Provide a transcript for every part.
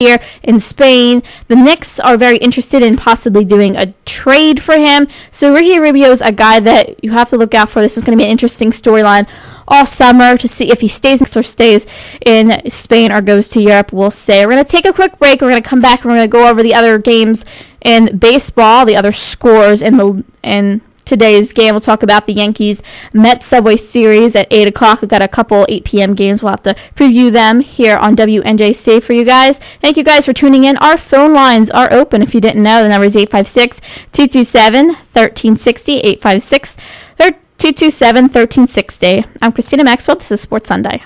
here in Spain. The Knicks are very interested in possibly doing a trade for him. So Ricky Rubio is a guy that you have to look out for. This is going to be an interesting storyline all summer to see if he stays in Spain or goes to Europe. We'll see. We're going to take a quick break. We're going to come back and we're going to go over the other games in baseball, the other scores in today's game. We'll talk about the Yankees-Mets Subway Series at 8 o'clock. We've got a couple 8 p.m. games. We'll have to preview them here on WNJC for you guys. Thank you guys for tuning in. Our phone lines are open. If you didn't know, the number is 856-227-1360, 856-227-1360. I'm Christina Maxwell. This is Sports Sunday.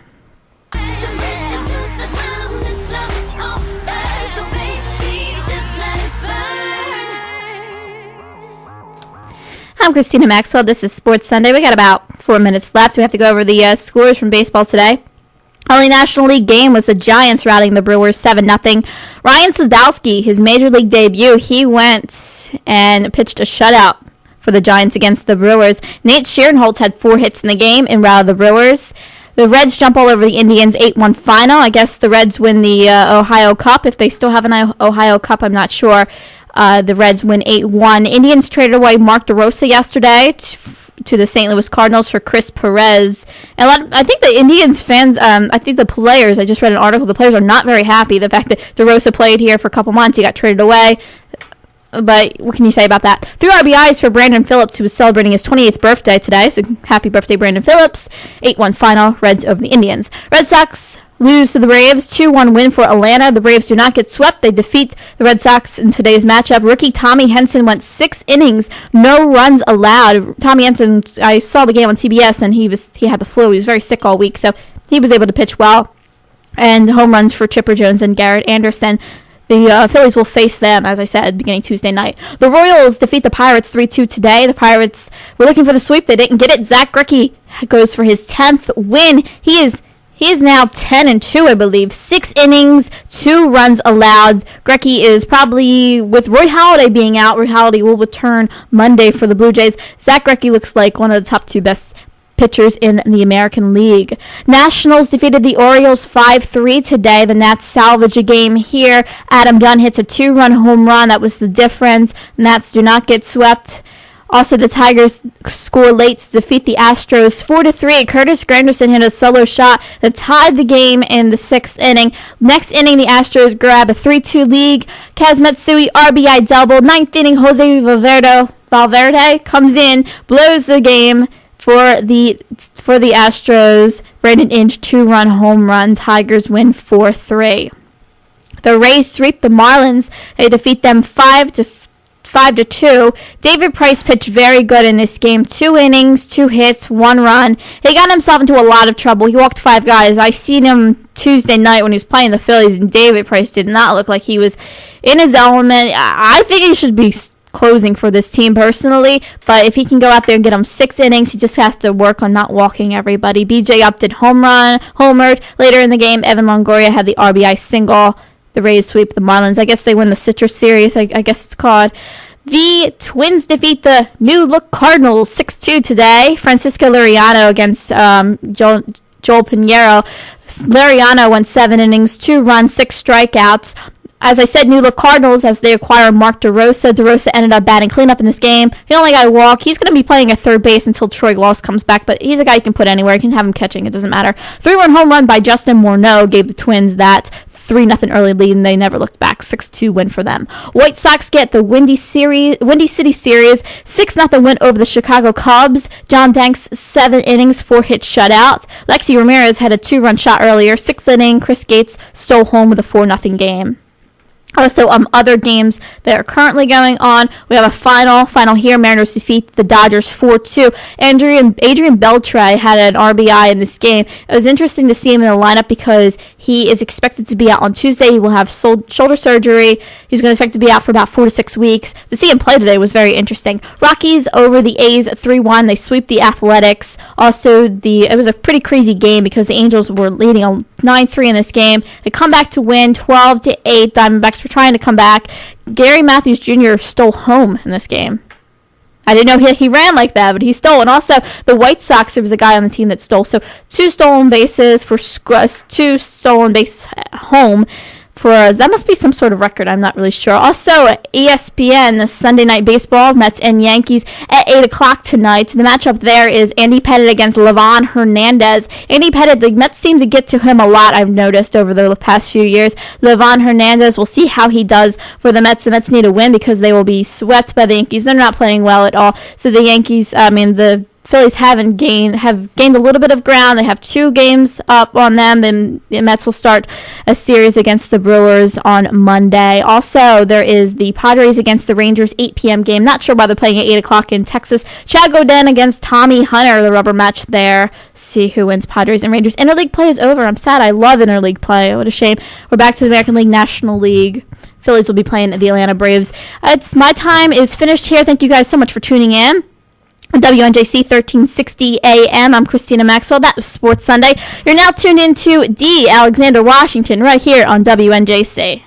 I'm Christina Maxwell. This is Sports Sunday. We got about 4 minutes left. We have to go over the scores from baseball today. Only National League game was the Giants routing the Brewers 7-0. Ryan Sadowski, his Major League debut, he went and pitched a shutout for the Giants against the Brewers. Nate Scherenholtz had 4 hits in the game and routed the Brewers. The Reds jump all over the Indians 8-1 final. I guess the Reds win the Ohio Cup. If they still have an Ohio Cup, I'm not sure. The Reds win 8-1. Indians traded away Mark DeRosa yesterday to the St. Louis Cardinals for Chris Perez. And I think the Indians fans, I think the players, I just read an article, the players are not very happy. The fact that DeRosa played here for a couple months, he got traded away. But what can you say about that? 3 RBIs for Brandon Phillips, who was celebrating his 28th birthday today. So happy birthday, Brandon Phillips. 8-1 final, Reds over the Indians. Red Sox lose to the Braves, 2-1 win for Atlanta. The Braves do not get swept. They defeat the Red Sox in today's matchup. Rookie Tommy Henson went 6 innings, no runs allowed. Tommy Henson, I saw the game on TBS, and he had the flu. He was very sick all week, so he was able to pitch well. And home runs for Chipper Jones and Garrett Anderson. The Phillies will face them, as I said, beginning Tuesday night. The Royals defeat the Pirates 3-2 today. The Pirates were looking for the sweep. They didn't get it. Zach Greinke goes for his 10th win. He is now 10-2, I believe. 6 innings, 2 runs allowed. Greinke is probably, with Roy Halladay being out, Roy Halladay will return Monday for the Blue Jays. Zach Greinke looks like one of the top 2 best pitchers in the American League. Nationals defeated the Orioles 5-3 today. The Nats salvage a game here. Adam Dunn hits a 2-run home run. That was the difference. Nats do not get swept. Also, the Tigers score late to defeat the Astros 4-3. Curtis Granderson hit a solo shot that tied the game in the 6th inning. Next inning, the Astros grab a 3-2 lead. Kaz Matsui RBI double. 9th inning, Jose Valverde comes in, blows the game for the Astros. Brandon Inge 2-run home run. Tigers win 4-3. The Rays sweep the Marlins. They defeat them 5-2. David Price pitched very good in this game. 2 innings, 2 hits, 1 run. He got himself into a lot of trouble. He walked 5 guys. I seen him Tuesday night when he was playing the Phillies, and David Price did not look like he was in his element. I think he should be closing for this team personally, but if he can go out there and get him 6 innings, he just has to work on not walking everybody. BJ Upton homered. Later in the game, Evan Longoria had the RBI single. The Rays sweep the Marlins. I guess they win the Citrus Series, I guess it's called. The Twins defeat the New Look Cardinals 6-2 today. Francisco Liriano against Joel Pinheiro. Liriano went 7 innings, 2 runs, 6 strikeouts. As I said, New Look Cardinals, as they acquire Mark DeRosa. DeRosa ended up batting cleanup in this game. He only got a walk. He's going to be playing at third base until Troy Glaus comes back, but he's a guy you can put anywhere. You can have him catching. It doesn't matter. 3-run home run by Justin Morneau gave the Twins that 3-0 early lead, and they never looked back. 6-2 win for them. White Sox get the Windy City Series. 6-0 win over the Chicago Cubs. John Danks, 7 innings, 4 hit shutout. Lexi Ramirez had a 2-run shot earlier. 6th inning, Chris Gates stole home with a 4-0 game. Also, other games that are currently going on. We have a final here. Mariners defeat the Dodgers 4-2. Adrian Beltre had an RBI in this game. It was interesting to see him in the lineup because he is expected to be out on Tuesday. He will have shoulder surgery. He's going to expect to be out for about 4 to 6 weeks. To see him play today was very interesting. Rockies over the A's 3-1. They sweep the Athletics. Also, it was a pretty crazy game because the Angels were leading 9-3 in this game. They come back to win 12-8. Diamondbacks were trying to come back. Gary Matthews Jr. stole home in this game. I didn't know he ran like that, but he stole. And also, the White Sox, there was a guy on the team that stole. So 2 stolen bases for 2 stolen bases home that must be some sort of record. I'm not really sure. Also, ESPN, the Sunday Night Baseball, Mets and Yankees at 8 o'clock tonight. The matchup there is Andy Pettitte against Livan Hernandez. Andy Pettitte, the Mets seem to get to him a lot, I've noticed, over the past few years. Livan Hernandez, we'll see how he does for the Mets. The Mets need a win because they will be swept by the Yankees. They're not playing well at all. So the the Phillies have gained a little bit of ground. They have 2 games up on them. Then the Mets will start a series against the Brewers on Monday. Also, there is the Padres against the Rangers 8 p.m. game. Not sure why they're playing at 8 o'clock in Texas. Chad Godin against Tommy Hunter, the rubber match there. See who wins, Padres and Rangers. Interleague play is over. I'm sad. I love interleague play. What a shame. We're back to the American League National League. Phillies will be playing the Atlanta Braves. My time is finished here. Thank you guys so much for tuning in. WNJC 1360 AM. I'm Christina Maxwell. That was Sports Sunday. You're now tuned into D. Alexander Washington right here on WNJC.